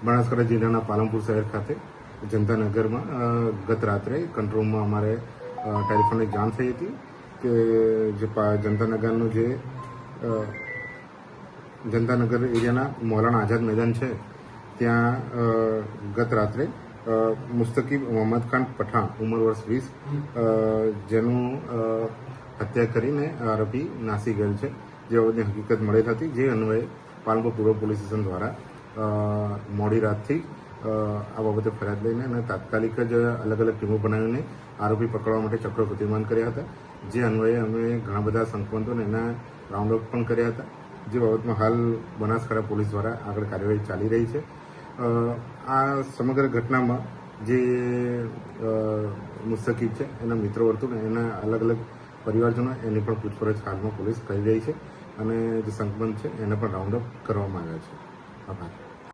બનાસકાંઠા જિલ્લાના પાલનપુર શહેર ખાતે જનતાનગરમાં ગત રાત્રે કંટ્રોલમાં અમારે ટેલિફોનિક જાણ થઈ હતી કે જે જનતાનગરનું જે જનતાનગર એરિયાના મૌલાના આઝાદ મેદાન છે ત્યાં ગત રાત્રે મુસ્તકીબ મોહમ્મદ ખાન પઠાણ ઉંમર વર્ષ 20 જેનું હત્યા કરીને આરોપી નાસી ગયેલ છે જે બાબતની હકીકત મળેલ હતી, જે અન્વયે પાલનપુર પૂર્વ પોલીસ સ્ટેશન દ્વારા મોડી રાતથી આ બાબતે ફરિયાદ લઈને અને તાત્કાલિક જ અલગ અલગ ટીમો બનાવીને આરોપી પકડવા માટે ચક્રો ગતિમાન કર્યા હતા, જે અન્વયે અમે ઘણા બધા સંકમતોને એના રાઉન્ડ અપ પણ કર્યા હતા, જે બાબતમાં હાલ બનાસકાંઠા પોલીસ દ્વારા આગળ કાર્યવાહી ચાલી રહી છે. આ સમગ્ર ઘટનામાં જે મુસ્તકીબ છે એના મિત્ર વર્તુળ એના અલગ અલગ પરિવારજનો એની પણ પૂછપરછ હાલમાં પોલીસ કરી રહી છે અને જે સંકમત છે એને પણ રાઉન્ડ અપ કરવામાં આવ્યા છે. આભાર.